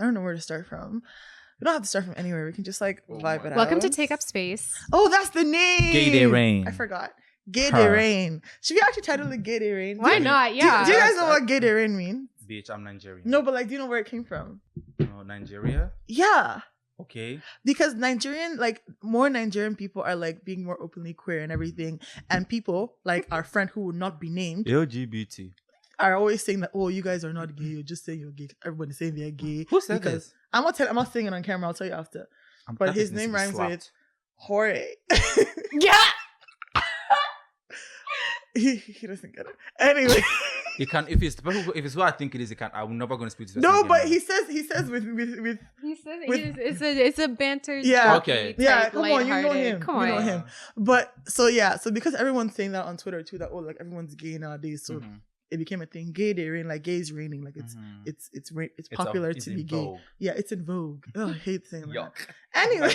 I don't know where to start from. We don't have to start from anywhere. We can just like vibe it out. Welcome to Take Up Space. Oh, that's the name. Gay Day Rain. I forgot. Gay Day Rain. Should we actually title it Gay Day Rain? Why not? Yeah. Do you guys know what Gay Day Rain means? Bitch, I'm Nigerian. No, but like, do you know where it came from? Oh, Nigeria? Yeah. Okay. Because more Nigerian people are like being more openly queer and everything. And people like our friend who will not be named LGBT. are always saying that, oh, you guys are not gay. You're just saying you're gay. Everybody's saying they're gay. Who said this? I'm not saying it on camera. I'll tell you after. But his name rhymes with Hore. Yeah. he doesn't get it. Anyway. You can if it's what I think it is, I'm never gonna speak to this. No, but he says with He says it's a banter. Yeah. Okay. Yeah, come on, you know him. Come on. You know him. But so because everyone's saying that on Twitter too, that like everyone's gay nowadays, so it became a thing. Gay Day Rain, like gays raining, like it's popular to be gay. Vogue. Yeah, it's in vogue. Oh, I hate saying that. Yuck. Anyway.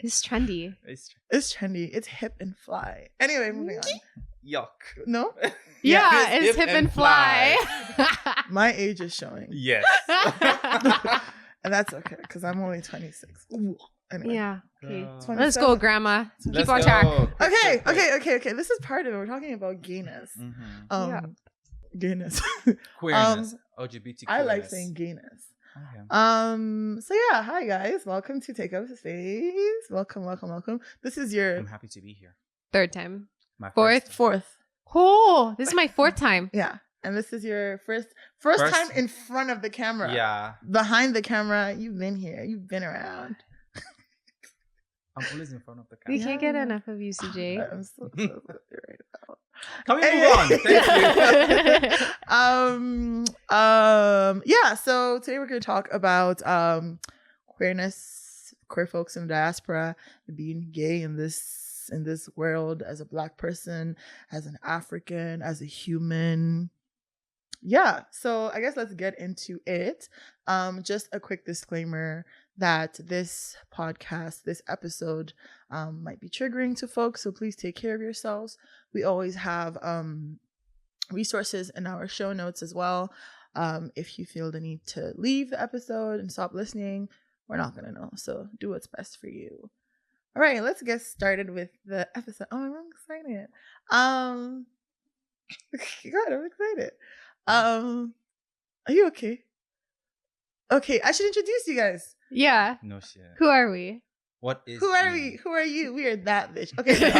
It's trendy. It's trendy. It's hip and fly. Anyway, moving on. Yuck. No? Yeah, it's hip and fly. My age is showing. Yes. And that's okay, because I'm only 26. Ooh. Anyway. Yeah. Okay. 27. Let's go, Grandma. Let's Keep on go. track. Okay. This is part of it. We're talking about gayness. Gayness. Queerness. LGBT. I like saying gayness. Okay. So yeah, hi guys. Welcome to Take Up Space. Welcome. This is your I'm happy to be here. Third time. My Fourth. Oh, this is my fourth time. Yeah. And this is your first time in front of the camera. Yeah. Behind the camera, you've been here. You've been around. I'm always in front of the We camera. can't get enough of you, CJ. I'm so right now. Can we move on? Thank you. Yeah, so today we're going to talk about queerness, queer folks in the diaspora, being gay in this world as a Black person, as an African, as a human. Yeah, so I guess let's get into it. Just a quick disclaimer that this podcast, this episode, might be triggering to folks, so please take care of yourselves. We always have resources in our show notes as well. If you feel the need to leave the episode and stop listening, we're not going to know, so do what's best for you. All right, let's get started with the episode. Oh, I'm excited. God, I'm excited. Are you okay? Okay, I should introduce you guys. Yeah. No shit. Who are we? What is Who are you? we? Who are you? We are that bitch. Okay.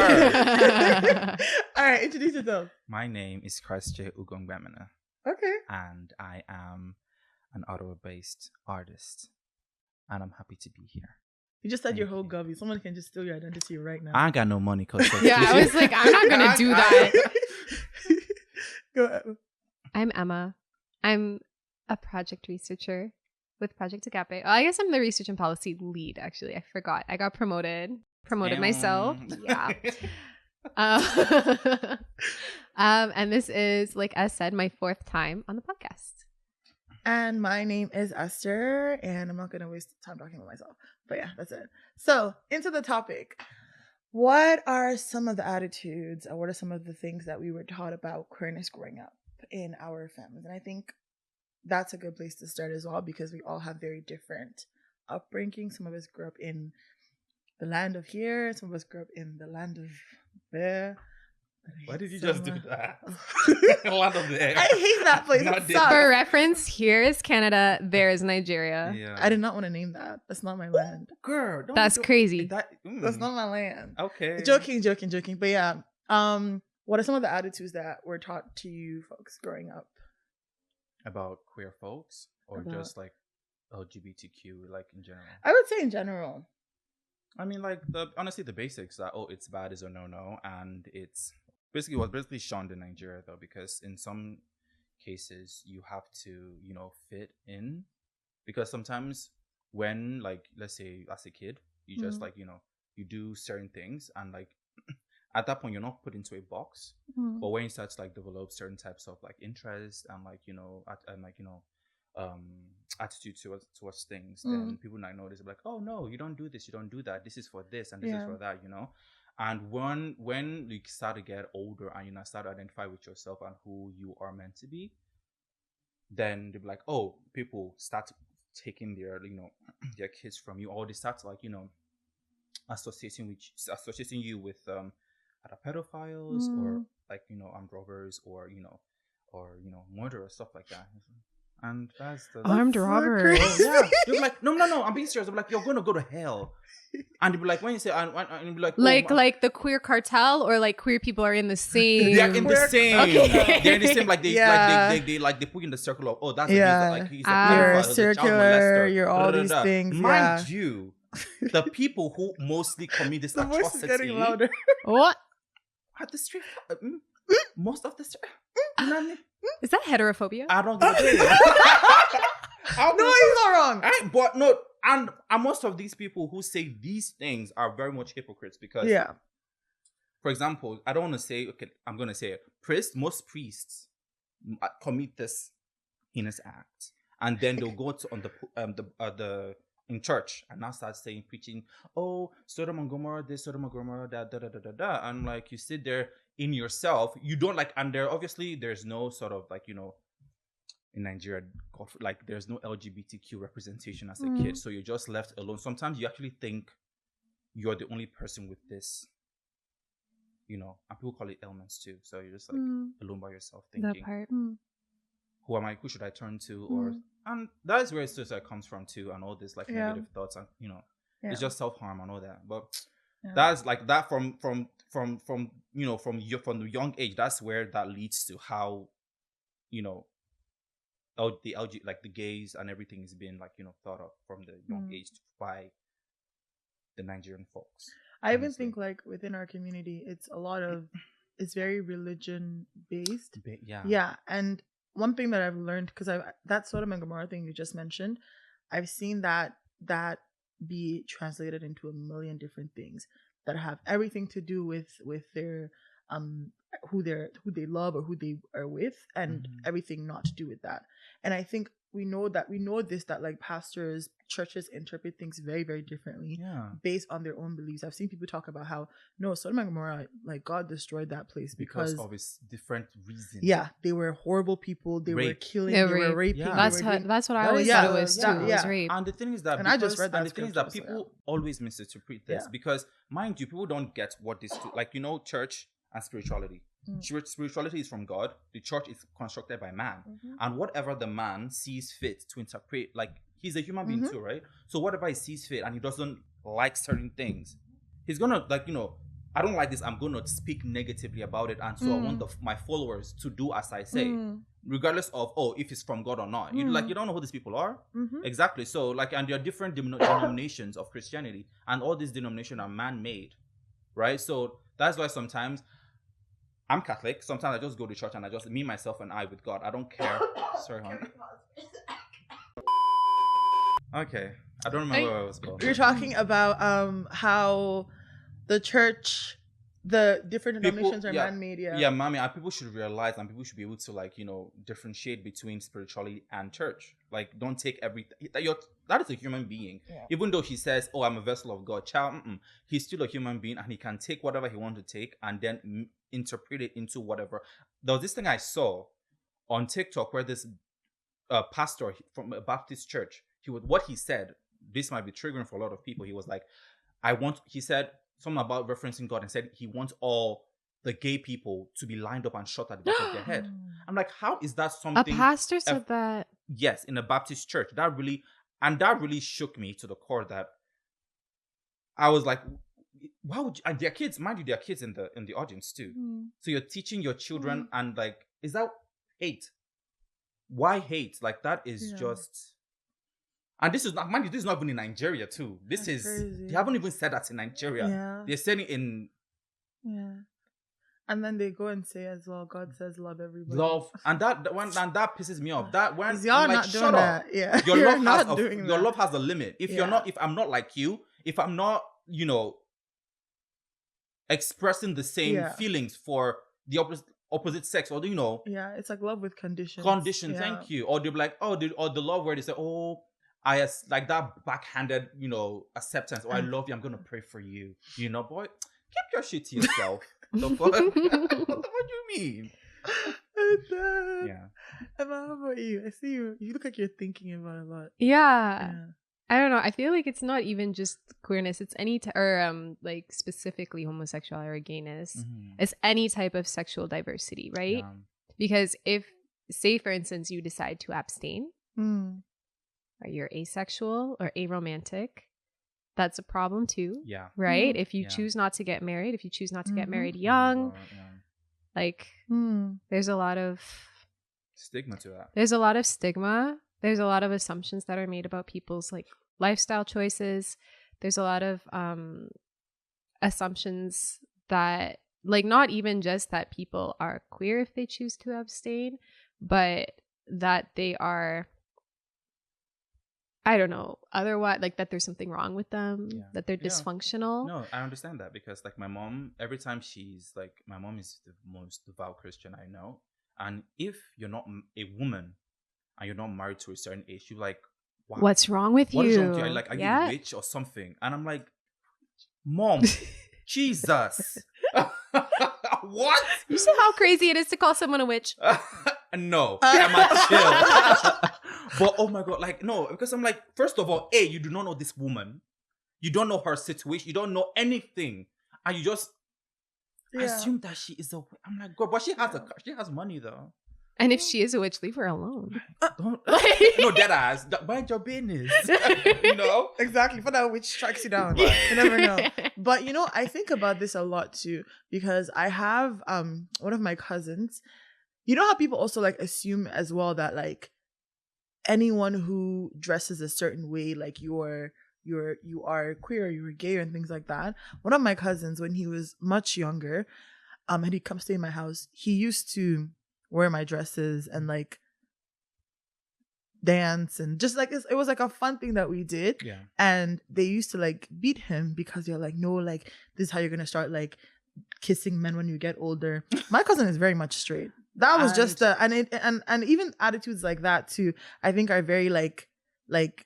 All right, introduce yourself. My name is Christ J. Ugongbemina, Okay. and I am an Ottawa-based artist, and I'm happy to be here. You just said Thank your whole you. govy. Someone can just steal your identity right now. I ain't got no money, cause Yeah, I was like, I'm not gonna do that. Go ahead. I'm Emma. I'm a project researcher with Project Agape. Oh, I guess I'm the research and policy lead, actually. I forgot. I got promoted myself. Yeah. And this is, like as said, my fourth time on the podcast. And my name is Esther, and I'm not going to waste time talking about myself. But yeah, that's it. So, into the topic. What are some of the attitudes, or what are some of the things that we were taught about queerness growing up in our families? And I think that's a good place to start as well, because we all have very different upbringing. Some of us grew up in the land of here. Some of us grew up in the land of there. Why did you just do that? Land of the air. I hate that place. Not It there. sucks. For reference, here is Canada, there is Nigeria. Yeah. I did not want to name that. That's not my land. Girl, don't That's crazy. That's not my land. Okay. Joking. But yeah, what are some of the attitudes that were taught to you folks growing up? About queer folks, or About- just like LGBTQ, like in general? I would say in general. I mean, like honestly, the basics that it's bad is a no, and it's basically shunned in Nigeria though, because in some cases you have to fit in, because sometimes when, like, let's say as a kid you just like you do certain things, and like at that point you're not put into a box. But when you start to like develop certain types of like interest and like attitude towards things, then people might notice, like, oh no, you don't do this, you don't do that, this is for this and this is for that, and when you start to get older and start to identify with yourself and who you are meant to be, then they'll be like, oh, people start taking their their kids from you, or they start to associating you with either pedophiles or armed robbers or murder or stuff like that. And that's armed robbers. Yeah, you're like, no, I'm being serious. I'm like, you're gonna go to hell. And they'd be like, when you say, and you'd be like, like the queer cartel, or like queer people are in the same. They're in the same. Okay. They're in the same. Like they put you in the circle of, oh, that's he's a you're pedophile, circular. You're all these things. Mind you, the people who mostly commit this the voice is atrocity getting louder. What? At the street, most of the street. You know what I mean? Is that heterophobia? I don't give a damn. No, he's not wrong. But no, and most of these people who say these things are very much hypocrites because, for example, I don't want to say, okay, I'm going to say it. Most priests commit this heinous act, and then they'll go to the in church and now start preaching, oh, Sodom and Gomorrah, this, Sodom and Gomorrah, da. And like you sit there in yourself, you don't and there obviously there's no sort of in Nigeria, there's no LGBTQ representation as a kid, so you're just left alone. Sometimes you actually think you're the only person with this, and people call it ailments too. So you're just alone by yourself thinking, that part. who am I? Who should I turn to? And that is where suicide comes from too, and all this negative thoughts, and it's just self-harm and all that. But that's that from the young age. That's where that leads to how the the gays and everything is being thought of from the young age by the Nigerian folks. I even think within our community, it's very religion based. Yeah, and one thing that I've learned, because that Sodom and Gomorrah thing you just mentioned, I've seen that be translated into a million different things that have everything to do with their who they love or who they are with, and everything not to do with that. And I think we know this, that pastors, churches interpret things very, very differently based on their own beliefs. I've seen people talk about how Sodom and Gomorrah, God destroyed that place because of its different reasons. Yeah, they were horrible people. They were killing. They were raping. Yeah. That's what I always thought it was too. It was rape. And the thing is that I just read that. And the thing is that people always misinterpret this because, mind you, people don't get what this church and spirituality. Spirituality is from God. The church is constructed by man, and whatever the man sees fit to interpret, he's a human being too, right? So whatever he sees fit, and he doesn't like certain things, he's gonna I don't like this, I'm gonna speak negatively about it, and so I want my followers to do as I say, regardless of if it's from God or not. You don't know who these people are, exactly. So and there are different denominations of Christianity, and all these denominations are man-made, right? So that's why sometimes I'm Catholic. Sometimes I just go to church and I just, me, myself, and I with God. I don't care. Sorry, hon. Okay. I don't remember where I was going. You're talking about how the church, the different denominations are man-made. Yeah, mommy. And people should realize, and people should be able to differentiate between spirituality and church. Don't take everything. That is a human being. Yeah. Even though he says, "Oh, I'm a vessel of God," child, he's still a human being, and he can take whatever he wants to take and then interpret it into whatever. There was this thing I saw on TikTok where this pastor from a Baptist church, what he said, this might be triggering for a lot of people. He was like, he said something about referencing God and said he wants all the gay people to be lined up and shot at the back of their head. I'm like, how is that something? A pastor said that? Yes, in a Baptist church. That really shook me to the core, that I was like, why would you, and their kids, mind you, their kids in the audience too. So you're teaching your children and is that hate? Why hate? That is just, and this is not, mind you, this is not even in Nigeria too. This is crazy. They haven't even said that in Nigeria. Yeah. They're saying it in and then they go and say as well, God says love everybody. Love, and that pisses me off. That when y'all I'm not doing that. Yeah, your love has a limit. If I'm not like you, if I'm not, expressing the same feelings for the opposite sex, or it's like love with conditions. Thank you. Or they'll be like, or the love where they say, oh, like that backhanded, acceptance. Oh, I love you. I'm gonna pray for you. Boy, keep your shit to yourself. The fuck? What do you mean? Yeah. Emma, how about you? I see you. You look like you're thinking about it a lot. Yeah. I don't know. I feel like it's not even just queerness. It's any like specifically homosexuality or gayness. Mm-hmm. It's any type of sexual diversity, right? Yeah. Because if, say, for instance, you decide to abstain, Mm. or you're asexual or aromantic, that's a problem too. Yeah. Right? Mm. If you Yeah. choose not to get married, if you choose not to get Mhm. married Oh my young, God, yeah. like Mm. there's a lot of Stigma to that. There's a lot of stigma. There's a lot of assumptions that are made about people's like lifestyle choices. There's a lot of assumptions that like not even just that people are queer if they choose to abstain, but that they are, I don't know, otherwise like that there's something wrong with them, Yeah. that they're Yeah. dysfunctional. No, I understand that because like my mom, every time she's like, my mom is the most devout Christian I know, and if you're not a woman and you're not married to a certain age, you're like, wow, What's wrong with what you? is wrong with you? Like, are you a witch or something? And I'm like, Mom, Jesus, what? You see how crazy it is to call someone a witch? No, I'm chill. But oh my God, like no, because I'm like, first of all, you do not know this woman, you don't know her situation, you don't know anything, and you just assume that she is a. I'm like, God, but she has money though. And if she is a witch, leave her alone. Don't no dead ass. Mind your business. You know Exactly. For that which strikes you down. Right. You never know. But you know, I think about this a lot too because I have one of my cousins. You know how people also like assume as well that like anyone who dresses a certain way, like you are queer, you're gay, and things like that. One of my cousins, when he was much younger, and he'd come stay in my house, he used to wear my dresses and like dance and just like it was like a fun thing that we did. Yeah. And they used to like beat him because they're like, no, like this is how you're gonna start like kissing men when you get older. My cousin is very much straight. That was just and even attitudes like that too, I think are very like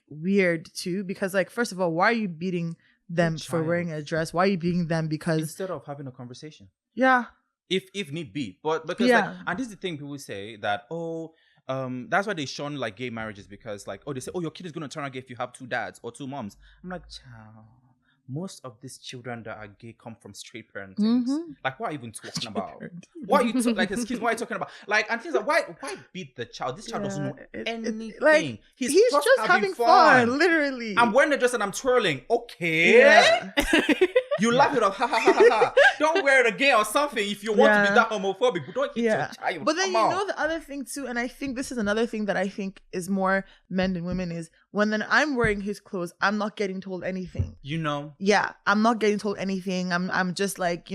weird too, because like first of all, why are you beating them for wearing a dress? Why are you beating them? Because instead of having a conversation. Yeah. If need be. But because like, and this is the thing people say that, that's why they shun like gay marriages, because like, they say, your kid is gonna turn out gay if you have two dads or two moms. I'm like, child, most of these children that are gay come from straight parenting. Mm-hmm. Like, what are you even talking about? What are you like excuse me, what are you talking about? Like, and things like, why beat the child? This child doesn't know anything. Like, he's just having fun, literally. I'm wearing a dress and I'm twirling. Okay. Yeah. You laugh it off, ha ha ha ha ha. Don't wear it again or something if you want to be that homophobic, but don't hit your child. But then you know the other thing too, and I think this is another thing that I think is more men than women, is when then I'm wearing his clothes, I'm not getting told anything. You know? Yeah, I'm not getting told anything. I'm just like,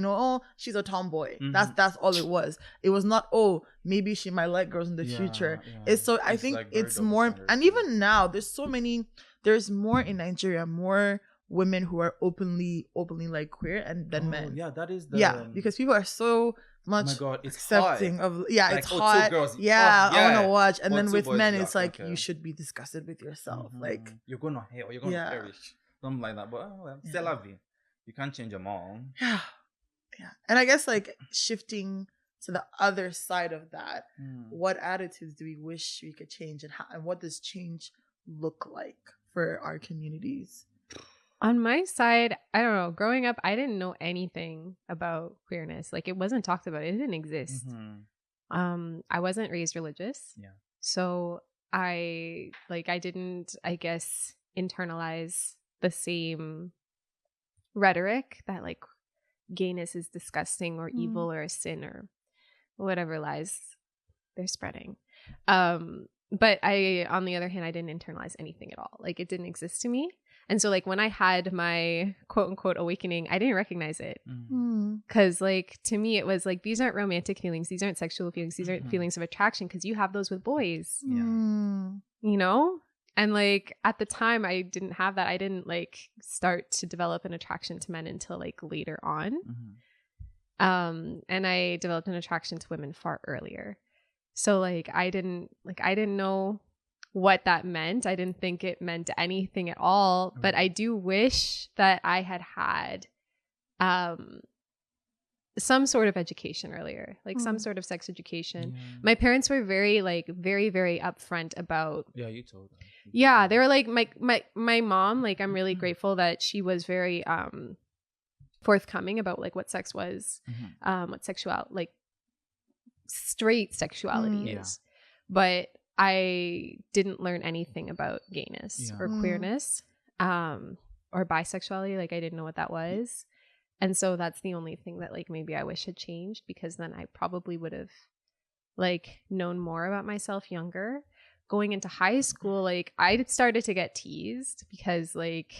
she's a tomboy. Mm-hmm. That's all it was. It was not, maybe she might like girls in the future. Yeah. It's so I think like it's more standard. And even now there's more in Nigeria, more women who are openly like queer and than men. Yeah, that is the because people are so much it's accepting hot. of like, it's hot. Girls, I want to watch. And then with men it's like you should be disgusted with yourself. Mm-hmm. Like you're gonna hate or you're gonna perish. Something like that. But c'est la vie. You can't change them all. Yeah. And I guess like shifting to the other side of that, what attitudes do we wish we could change, and what does change look like for our communities? On my side, I don't know. Growing up, I didn't know anything about queerness. Like it wasn't talked about. It didn't exist. Mm-hmm. I wasn't raised religious. Yeah. So I didn't, I guess, internalize the same rhetoric that like gayness is disgusting or evil or a sin or whatever lies they're spreading. But on the other hand, I didn't internalize anything at all. Like it didn't exist to me. And so like when I had my quote unquote awakening, I didn't recognize it. Because like to me, it was like, these aren't romantic feelings. These aren't sexual feelings. These aren't feelings of attraction, because you have those with boys. Yeah. You know? And like at the time I didn't have that. I didn't like start to develop an attraction to men until like later on. And I developed an attraction to women far earlier. So like I didn't know what that meant. I didn't think it meant anything at all. But I do wish that I had some sort of education earlier, like some sort of sex education. Yeah. My parents were very very upfront about. Yeah, you told them. Yeah, they were like my mom. Like, I'm really grateful that she was very forthcoming about like what sex was, what sexuality, like straight sexuality is. But I didn't learn anything about gayness or queerness, or bisexuality. Like, I didn't know what that was. And so that's the only thing that like maybe I wish had changed, because then I probably would have like known more about myself younger. Going into high school, like I started to get teased because like,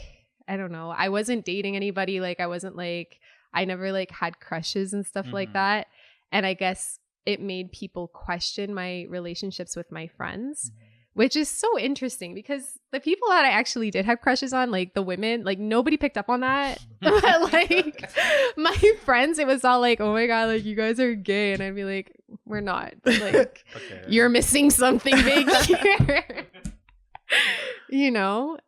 I don't know, I wasn't dating anybody. Like, I wasn't like, I never like had crushes and stuff like that. And I guess it made people question my relationships with my friends, which is so interesting because the people that I actually did have crushes on, like the women, like nobody picked up on that. But like my friends, it was all like, oh my God, like you guys are gay. And I'd be like, we're not. Like, you're missing something big here. You know?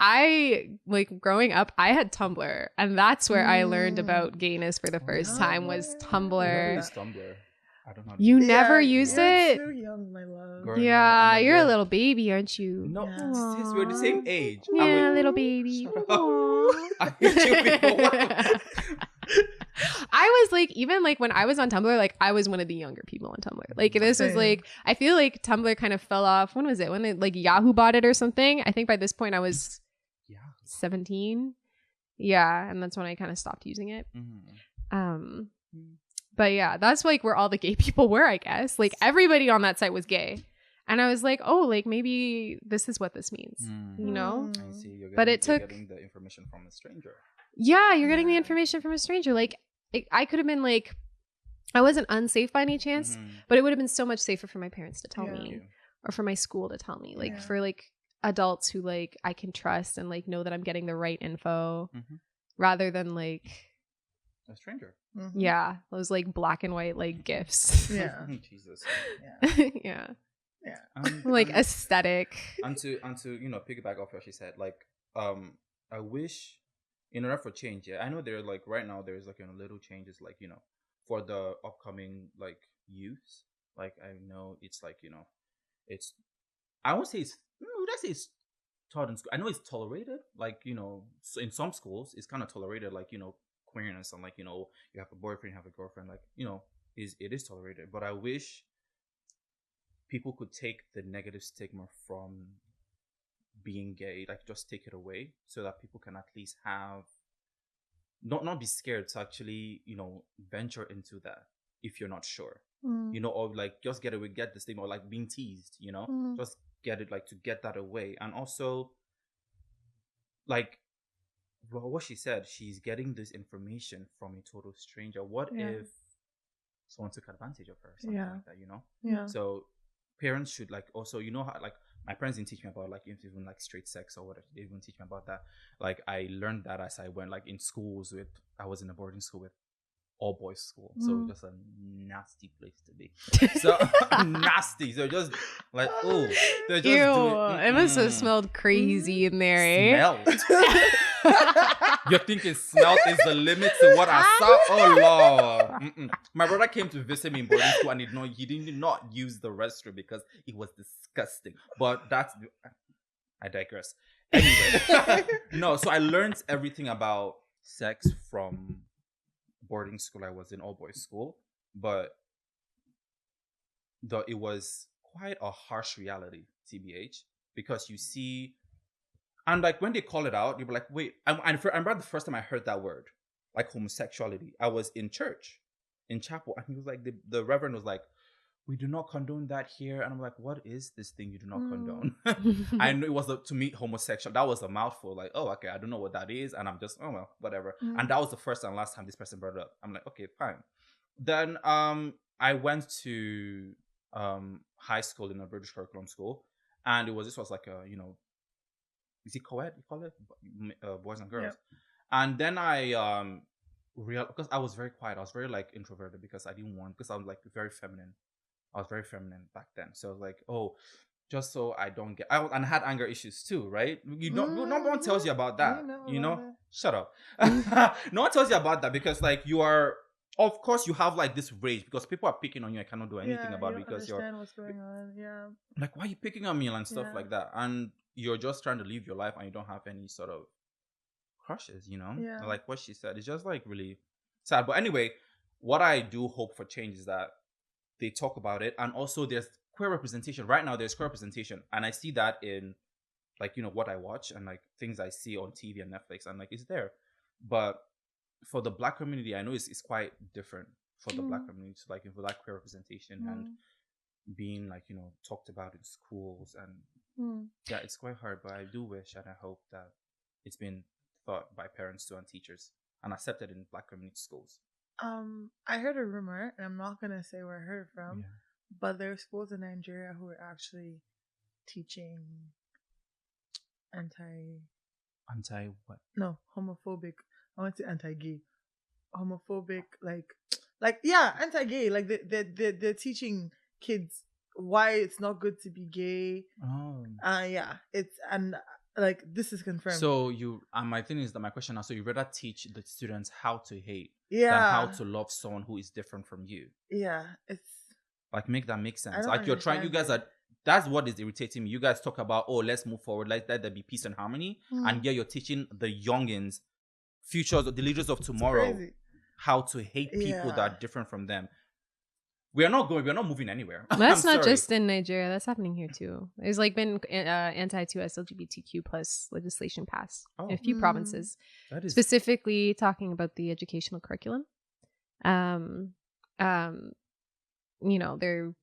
I like growing up, I had Tumblr, and that's where I learned about gayness for the first time was Tumblr. Tumblr. I don't know. You never used it? You're young, my love. Girl, Yeah, no, you're a little baby, aren't you? No, Yeah. sis, we're the same age. Yeah, little baby. Shut up. Aw. I hate you people. I was like, even like when I was on Tumblr, like I was one of the younger people on Tumblr. Like this was like, I feel like Tumblr kind of fell off. When was it? When like Yahoo bought it or something? I think by this point I was 17. Yeah, and that's when I kind of stopped using it. But yeah, that's like where all the gay people were, I guess. Like everybody on that site was gay. And I was like, oh, like maybe this is what this means, you know? I see. You're getting, but it took... You're getting the information from a stranger. Yeah, you're getting the information from a stranger. Like I could have been like, I wasn't unsafe by any chance, but it would have been so much safer for my parents to tell me or for my school to tell me. Like for like adults who like I can trust and like know that I'm getting the right info rather than like a stranger. Yeah, those like black and white like gifts. Yeah. Jesus. Yeah. Yeah. Like aesthetic. And to you know, piggyback off what she said, like I wish in order for change, I know there like right now there's like, you know, little changes like, you know, for the upcoming like youths. Like I know it's like, you know, it's I won't say it's would I say it's taught in school. I know it's tolerated, like, you know, so in some schools it's kind of tolerated, like, you know, queerness and like, you know, you have a boyfriend, you have a girlfriend, like, you know, it is tolerated. But I wish people could take the negative stigma from being gay, like just take it away, so that people can at least have not be scared to actually, you know, venture into that if you're not sure, you know, or like just get away, get the stigma, or like being teased, you know, just get it, like to get that away. And also like what she said, she's getting this information from a total stranger. What if someone took advantage of her or something like that, you know? Yeah. So parents should like also, you know, how like my parents didn't teach me about like even like straight sex or whatever. They didn't teach me about that. Like I learned that as I went, like in schools with, I was in a boarding school with all boys school, so just a nasty place to be. So nasty. So just like, oh, they're just it must have smelled crazy in there, eh? You're thinking smell is the limit to what I saw? Oh Lord. My brother came to visit me in boarding school and he did not use the restroom because it was disgusting. But I digress. Anyway, no, so I learned everything about sex from boarding school. I was in all boys school, but it was quite a harsh reality, TBH, because you see, and like when they call it out, you'll be like, wait, I remember the first time I heard that word, like homosexuality. I was in church, in chapel, and he was like, the reverend was like, we do not condone that here. And I'm like, what is this thing you do not condone? I know it was to me homosexual. That was a mouthful. Like, oh, okay, I don't know what that is. And I'm just, oh, well, whatever. And that was the first and last time this person brought it up. I'm like, okay, fine. Then I went to high school in a British curriculum school. And this was like a, you know, is it co-ed, you call it? Boys and girls. Yeah. And then I because I was very quiet. I was very like introverted because I was like very feminine. I was very feminine back then. So I was like, oh, just so I don't get... and I had anger issues too, right? No one tells you about that. You know? Shut up. No one tells you about that because like you are of course you have like this rage because people are picking on you and cannot do anything Yeah, about you it don't because you're understand what's going on. Yeah. like, why are you picking on me and stuff Yeah. like that? And you're just trying to live your life and you don't have any sort of crushes, Yeah. Like what she said. It's just like really sad. But anyway, what I do hope for change is that they talk about it. And also there's queer representation. Right now there's queer representation. And I see that in like, what I watch and like things I see on TV and Netflix and like it's there. But for the Black community, I know it's quite different for the Black community. So like for like queer representation and being like, talked about in schools and yeah, it's quite hard, but I do wish and I hope that it's been thought by parents too and teachers and accepted in Black community schools. I heard a rumor, and I'm not gonna say where I heard it from, Yeah. but there are schools in Nigeria who are actually teaching Anti what? homophobic. I want to say anti-gay, homophobic, like yeah, anti-gay. Like they're teaching kids why it's not good to be gay. Oh. Yeah, it's and like this is confirmed. So my thing is that my question now, so you rather teach the students how to hate yeah, than how to love someone who is different from you. Yeah, it's like make that make sense. don't Like you're trying, you guys understand are. That's what is irritating me. You guys talk about, oh, let's move forward, let there be peace and harmony, and yeah, you're teaching the youngins, futures, the leaders of tomorrow, how to hate people that are different from them. We're not moving anywhere. That's not just in Nigeria. That's happening here too. There's like been anti-2S LGBTQ plus legislation passed in a few provinces, specifically talking about the educational curriculum. They're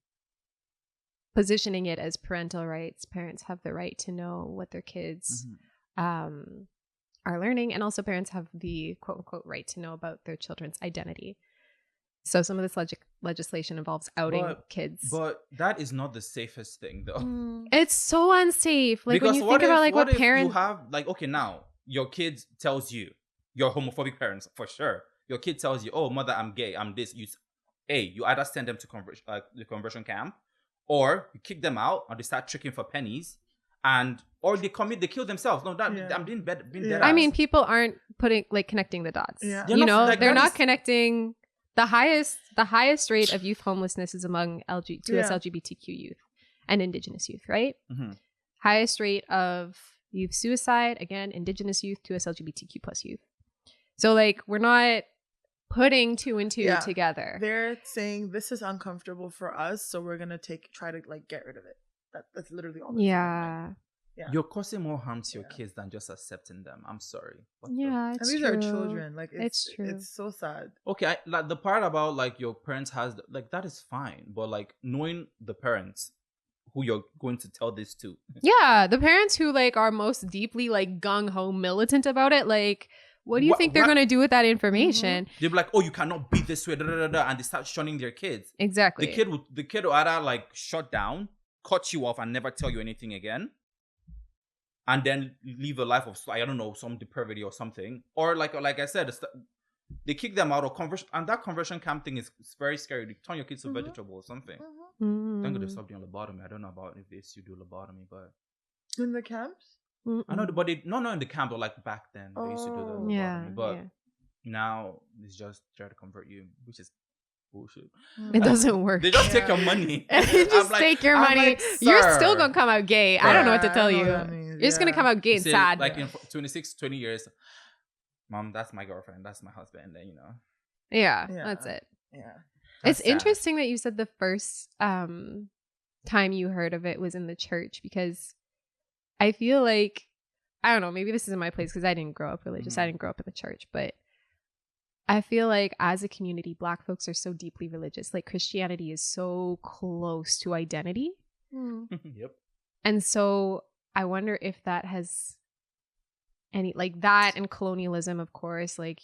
positioning it as parental rights. Parents have the right to know what their kids are learning, and also parents have the quote unquote right to know about their children's identity. So some of this legislation involves outing kids. But that is not the safest thing, though. It's so unsafe. Like because when you think about like what parents you have, like, okay, now your kid tells you, your homophobic parents for sure. Your kid tells you, "Oh, mother, I'm gay. I'm this." You either send them to the conversion camp, or you kick them out, or they start tricking for pennies, or they kill themselves. No, I'm being dead. I mean, people aren't connecting the dots. Yeah. They're not connecting. The highest rate of youth homelessness is among LGBTQ youth and Indigenous youth, right? Mm-hmm. Highest rate of youth suicide, again, Indigenous youth, 2S LGBTQ plus youth. So like we're not putting two and two together. They're saying this is uncomfortable for us, so we're gonna try to like get rid of it. That's literally all. Yeah. Yeah. You're causing more harm to your kids than just accepting them. I'm sorry. And these are children. Like it's true. It's so sad. Okay, like the part about like your parents that is fine, but like knowing the parents who you're going to tell this to. Yeah, the parents who like are most deeply like gung ho militant about it. Like, what do you think they're going to do with that information? They'll be like, "Oh, you cannot be this way," and they start shunning their kids. Exactly. The kid will either like shut down, cut you off, and never tell you anything again. And then live a life of, I don't know, some depravity or something. Or like I said, they kick them out of conversion. And that conversion camp thing is very scary. They turn your kids to vegetable or something. Thank God they stopped doing lobotomy. I don't know about if they still do lobotomy, but... In the camps? I know, but not in the camp, but like back then. They used to do the lobotomy. But now it's just try to convert you, which is bullshit. It doesn't work. They just take your money. Just take your money. Like, you're still gonna come out gay. I don't know what to tell you. You're just gonna come out gay and sad. Like in 20 years, Mom, that's my girlfriend. That's my husband. And Yeah, that's it. Yeah. It's sad. Interesting that you said the first time you heard of it was in the church, because I feel like, I don't know, maybe this isn't my place because I didn't grow up religious. I didn't grow up in the church, but I feel like as a community, Black folks are so deeply religious. Like Christianity is so close to identity. Yep. And so I wonder if that has any, like that and colonialism, of course, like,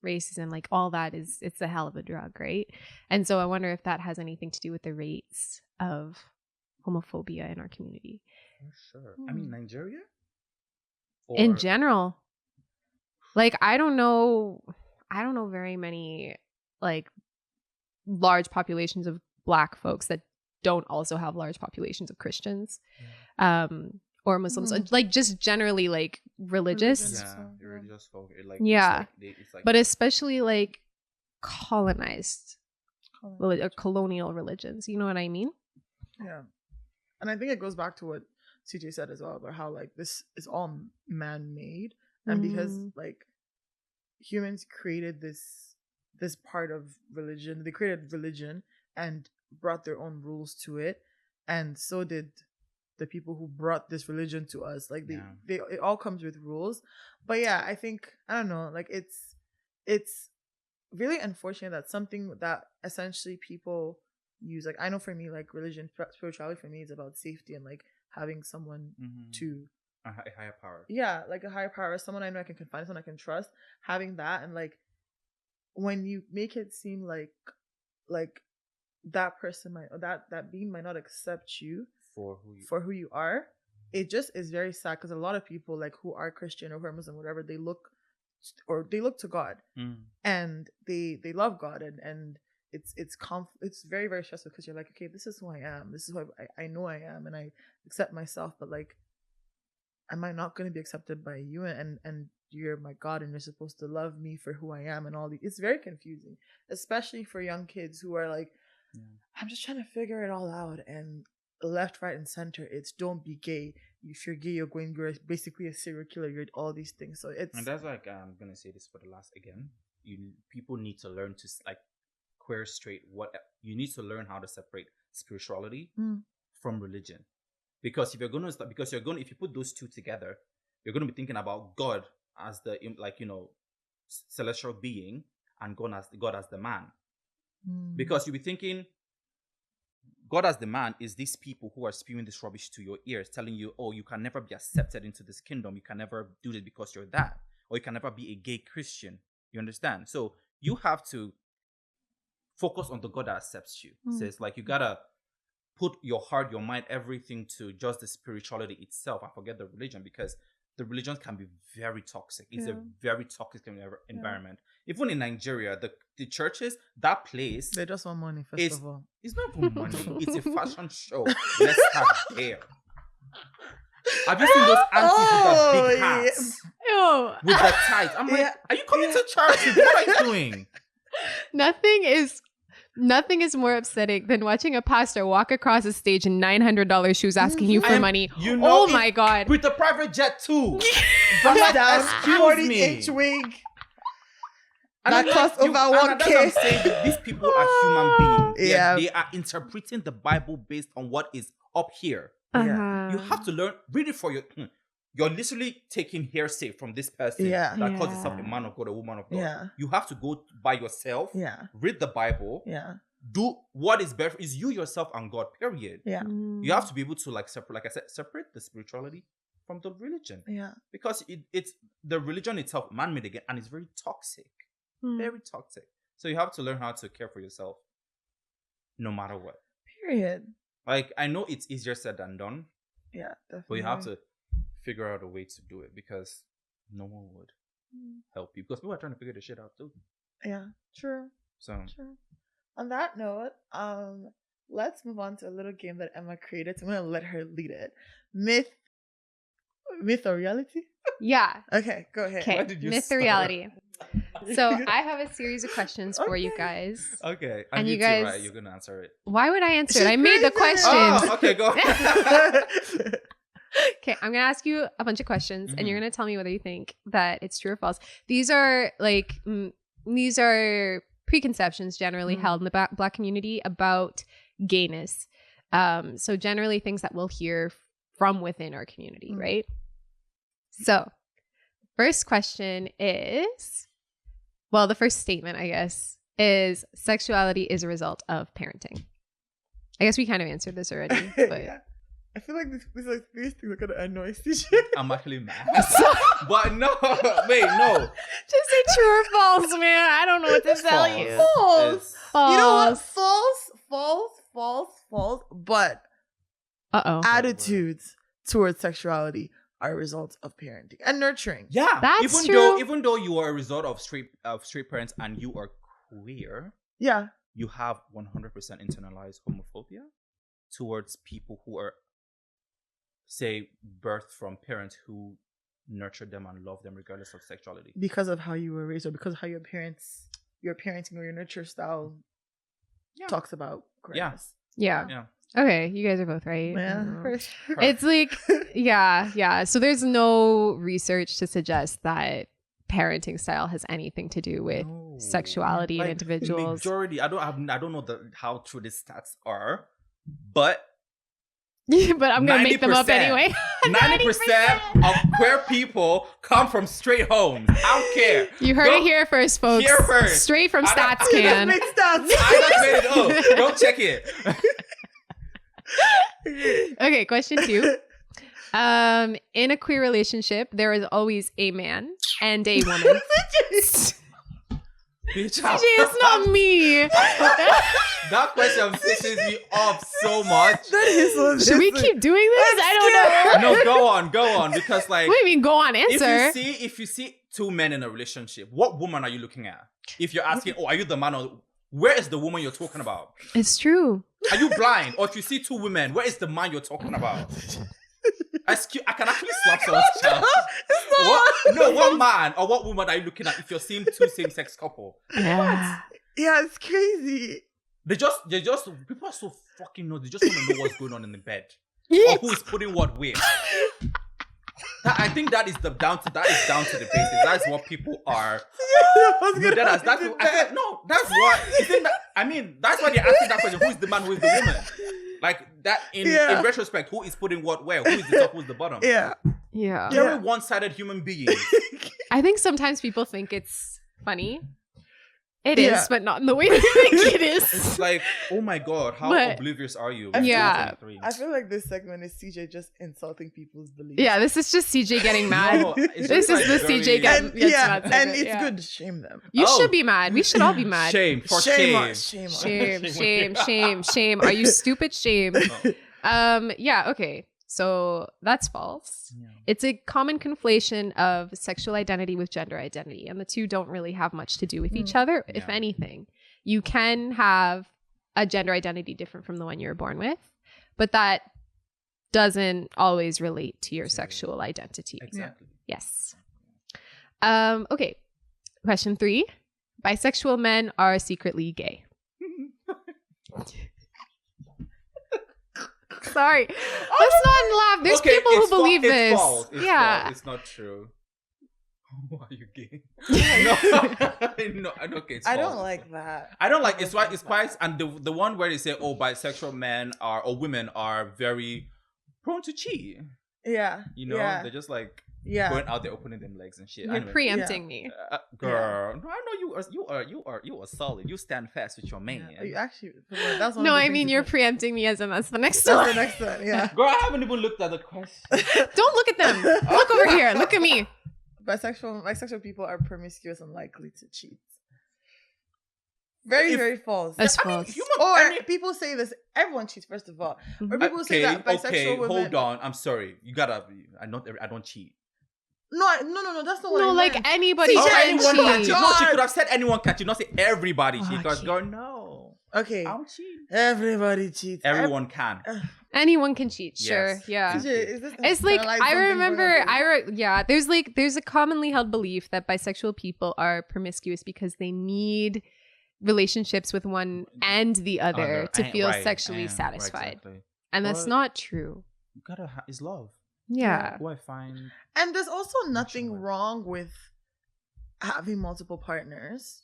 racism, like all that it's a hell of a drug, right? And so I wonder if that has anything to do with the rates of homophobia in our community. For sure. I mean, Nigeria? In general. Like, I don't know very many like large populations of Black folks that don't also have large populations of Christians or Muslims, like just generally like religious. Religious folk. Like, yeah. it's like, but especially like colonized or colonial religions. You know what I mean? Yeah. And I think it goes back to what CJ said as well about how like this is all man-made, and because like humans created this part of religion, they created religion and brought their own rules to it, and so did the people who brought this religion to us. Like they it all comes with rules. But yeah, I think, I don't know, like it's really unfortunate that something that essentially people use, like I know for me, like religion, spirituality for me is about safety and like having someone to a higher power. Yeah, like a higher power, someone I know I can confide, someone I can trust. Having that, and like when you make it seem like that person might, or that being might not accept you for who you are, it just is very sad, because a lot of people like who are Christian or who are Muslim, whatever, they look to God, and they love God, and it's very, very stressful, because you're like, okay, this is who I am, this is who I know I am, and I accept myself, but like, am I not going to be accepted by you, and you're my God, and you're supposed to love me for who I am, and all these. It's very confusing, especially for young kids who are like, I'm just trying to figure it all out, and left, right, and center, it's don't be gay. If you're gay, you're basically a serial killer. You're all these things. So it's, and that's like, I'm gonna say this for the last again. People need to learn to like queer straight. What you need to learn how to separate spirituality from religion, because if you put those two together, you're gonna be thinking about God as the, like, celestial being, and God as the man, because you'll be thinking God as the man is these people who are spewing this rubbish to your ears, telling you, oh, you can never be accepted into this kingdom. You can never do this because you're that. Or you can never be a gay Christian. You understand? So you have to focus on the God that accepts you. Says, like, you got to put your heart, your mind, everything to just the spirituality itself, and forget the religion, because the religions can be very toxic. It's a very toxic environment. Even in Nigeria, the churches, that place, they just want money, first of all. It's not even money. It's a fashion show. Let's start there. Have you seen those aunties with the big hats? With the tights? I'm like, are you coming to church? What are you doing? Nothing is more upsetting than watching a pastor walk across a stage in $900 shoes asking you for money. Oh my God. With the private jet too. Bust down, 40-inch wig. That costs over 1K. I'm saying that these people are human beings. They are interpreting the Bible based on what is up here. You have to learn, read it for your... You're literally taking hearsay from this person that calls himself a man of God, a woman of God. You have to go by yourself, read the Bible, do what is better is you, yourself, and God, period. You have to be able to, like I said, separate the spirituality from the religion. Because it's the religion itself, man-made again, and it's very toxic. Very toxic. So you have to learn how to care for yourself no matter what. Period. Like, I know it's easier said than done. Yeah, definitely. But you have to figure out a way to do it, because no one would help you, because people are trying to figure this shit out too. Yeah, true. So true. On that note, let's move on to a little game that Emma created. So I'm gonna let her lead it. Myth or reality? Yeah. Okay, go ahead. Okay, myth or reality. So I have a series of questions for you guys. Okay. And you guys, right? You're gonna answer it. Why would I answer it? I made the questions. Oh, okay, go ahead. Okay, I'm gonna ask you a bunch of questions, and you're gonna tell me whether you think that it's true or false. These are preconceptions generally held in the Black community about gayness. So generally things that we'll hear from within our community, right? So, first question is, well, the first statement, I guess, is sexuality is a result of parenting. I guess we kind of answered this already, but I feel like these things are gonna annoy CJ. I'm actually mad. But no, wait, no. Just say true or false, man. I don't know what to tell you. False. False. You know what? False. But attitudes towards sexuality are a result of parenting and nurturing. Yeah, that's true. Even though you are a result of straight parents and you are queer, you have 100% internalized homophobia towards people who are, say, birthed from parents who nurtured them and love them regardless of sexuality. Because of how you were raised, or because of how your parents your parenting or your nurture style talks about queerness. Yeah. Okay, you guys are both right. Yeah. It's like, yeah. So there's no research to suggest that parenting style has anything to do with sexuality in individuals. Majority, I don't know how true the stats are, but but I'm gonna make them up anyway. 90% of queer people come from straight homes. I don't care. You heard it here first, folks. Here first. Straight from StatsCan. Make stats. I just made it up. Don't check it. Okay, question 2. In a queer relationship, there is always a man and a woman. Bitch, CJ, it's not me. that question pisses me off so much. Should we keep doing this? I don't know. No, go on, because like, What do you mean, go on, answer? If you see two men in a relationship, what woman are you looking at? If you're asking, are you the man, or where is the woman you're talking about? It's true. Are you blind? Or if you see two women, where is the man you're talking about? I can actually slap someone's child. What man or what woman are you looking at if you're seeing two same-sex couple? Yeah. Yeah, it's crazy. They just people are so fucking know. They just want to know what's going on in the bed. Or who is putting what where. I think that is down to the basics. That's what people are. That's what. That's why they're asking that question. Who is the man? Who is the woman? Like that. In retrospect, who is putting what where? Who is the top? Who is the bottom? Yeah. They're one-sided human beings. I think sometimes people think it's funny. It is, but not in the way they think it is. It's like, oh my God, how oblivious are you? I feel like this segment is CJ just insulting people's beliefs. Yeah, this is just CJ getting mad. This is the CJ getting mad. And it's good to shame them. You should be mad. We should all be mad. Shame. Shame. Are you stupid? Shame. Okay. So that's false. Yeah. It's a common conflation of sexual identity with gender identity, and the two don't really have much to do with each other. Yeah. If anything, you can have a gender identity different from the one you were born with, but that doesn't always relate to your sexual identity. Exactly. Yes. Okay. Question 3. Bisexual men are secretly gay. Sorry. Let's not laugh. There's people who believe this. False. It's not true. Why are you gay? No, okay, I don't like that. I don't like it's quite and the one where they say, bisexual men or women are very prone to cheat. Yeah. They're just like going out there opening them legs and shit. You're preempting me. Girl. No, I know you are solid. You stand fast with your man. You actually, that's one no, I mean you're preempting me as in that's the next one. That's the next one, yeah. Girl, I haven't even looked at the question. Don't look at them. Look over here. Look at me. Bisexual people are promiscuous and likely to cheat. Very false. That's false. People say this. Everyone cheats, first of all. Or people say that bisexual women. Hold on. I'm sorry. You gotta. I don't cheat. No. That's not what I meant. Like anybody can cheat. No, she could have said anyone can cheat, not say everybody cheat. Because girl, no. Okay. I don't cheat. Everybody cheats. Everyone can. Anyone can cheat. Sure. Yes. Yeah. It's like I remember. There's a commonly held belief that bisexual people are promiscuous because they need relationships with one and the other to feel sexually satisfied. Right, exactly. And that's not true. You gotta is love. Yeah. Who I find. And there's also nothing wrong with having multiple partners.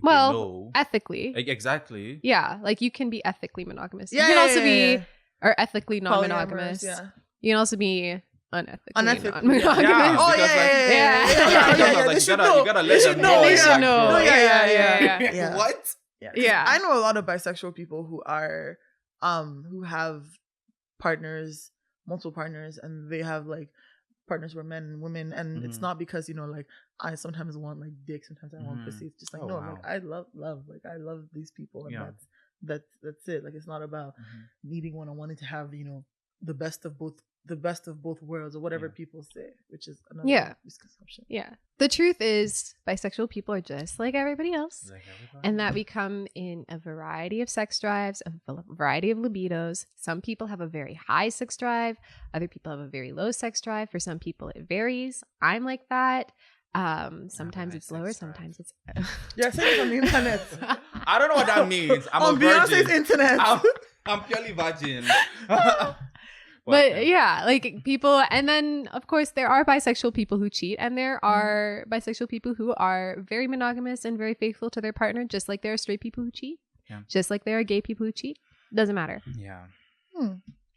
Well, ethically. Exactly. Yeah, like you can be ethically monogamous. You can also be or ethically non-monogamous. Yeah. You can also be unethically non-monogamous. You gotta let them know. They should know. Yeah. What? Yeah. I know a lot of bisexual people who are who have partners, multiple partners, and they have like partners who are men and women, and it's not because like I sometimes want like dick, sometimes I want pussy. It's just like like I love like I love these people, and that's it. Like it's not about needing one and wanting to have the best of both worlds or whatever people say, which is another misconception. Yeah. The truth is bisexual people are just like everybody else. And that we come in a variety of sex drives, a variety of libidos. Some people have a very high sex drive. Other people have a very low sex drive. For some people, it varies. I'm like that. Sometimes it's lower, sometimes it's You're saying it on the internet. I don't know what that means. I'm On a virgin. Beyonce's internet. I'm purely virgin. But yeah, like people, and then of course there are bisexual people who cheat, and there are bisexual people who are very monogamous and very faithful to their partner, just like there are straight people who cheat, just like there are gay people who cheat. Doesn't matter. Yeah.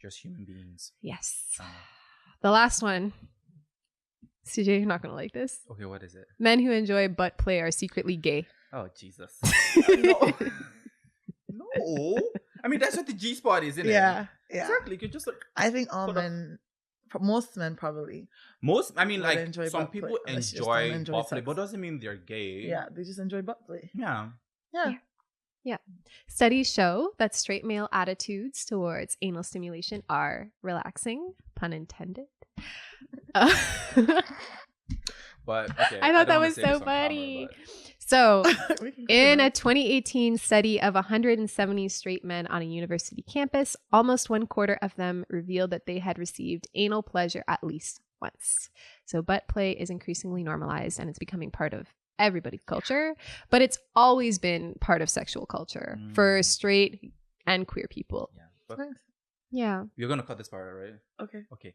Just human beings. Yes. The last one. CJ, you're not gonna like this. Okay, what is it? Men who enjoy butt play are secretly gay. Oh, Jesus. No. No. I mean, that's what the G spot is, isn't it? Yeah. Exactly. You could just like. I think all men, most men probably. I mean, would like enjoy some butt play, people unless you just enjoy don't enjoy butt play, sex. but doesn't mean they're gay. Yeah, they just enjoy butt play. Yeah. Yeah. Studies show that straight male attitudes towards anal stimulation are relaxing, pun intended. But okay, I thought that don't wanna was say so this on funny. camera, So, We can in cut a it 2018 study of 170 straight men on a university campus, almost 1/4 of them revealed that they had received anal pleasure at least once. So butt play is increasingly normalized and it's becoming part of everybody's culture, but it's always been part of sexual culture for straight and queer people. Yeah. But Nice. Yeah. you're gonna cut this part, right? Okay. Okay.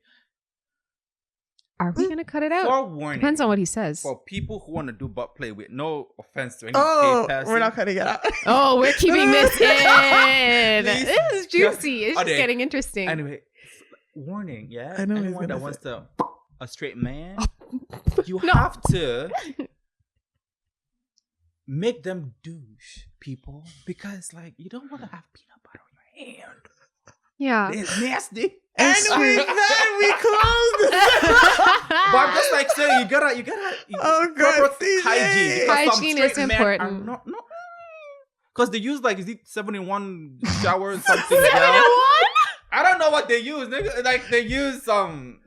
Are we going to cut it out? Forewarning. Depends on what he says. For people who want to do butt play with no offense to any Oh, gay person. we're not cutting it out. Oh, we're keeping this in. Please. This is juicy. It's just Okay. getting interesting. Anyway, warning, yeah. I know what he's Anyone that gonna wants say. to a straight man, you No. have to make them douche, people, because like you don't want to have peanut butter on your hand. Yeah. It's nasty. And with that, we close. But I'm just like saying, you gotta Oh, God, proper CJ. hygiene. Because some Hygiene is straight men are important. not, because they use like, is it 7-in-1 shower or something? 7-in-1? I don't know what they use. Like they use 7-in-1.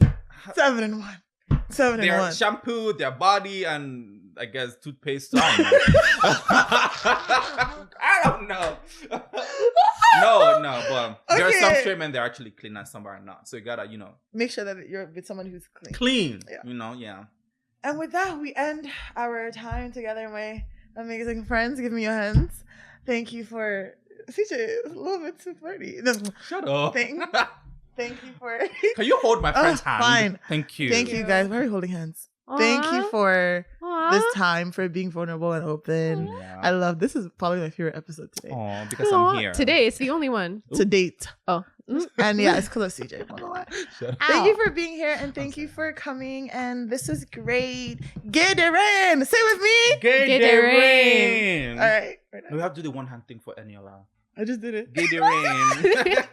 7-in-1. their shampoo, their body, and I guess toothpaste. I don't know. No, but there are some Okay. straight men that are actually clean and some are not. So you gotta, Make sure that you're with someone who's clean. clean. Yeah. Yeah. And with that, we end our time together, my amazing friends. Give me your hands. Thank you for CJ. It's a little bit too flirty. No, Shut up. Thank you for. Can you hold my friend's hand? Fine. Thank you. Thank you guys. Why are we holding hands? Thank you for this time, for being vulnerable and open. Yeah. I love this. Is probably my favorite episode today Oh, because I'm here. Today, it's the only one. to date. Oh. And yeah, it's because of CJ. I'm not gonna lie. Shut up. Thank you for being here and thank you for coming. And this was great. Get it in. Say it with me. Get the the rain. rain. All right. We have to do the one hand thing for Eniola. I just did it. Get the rain.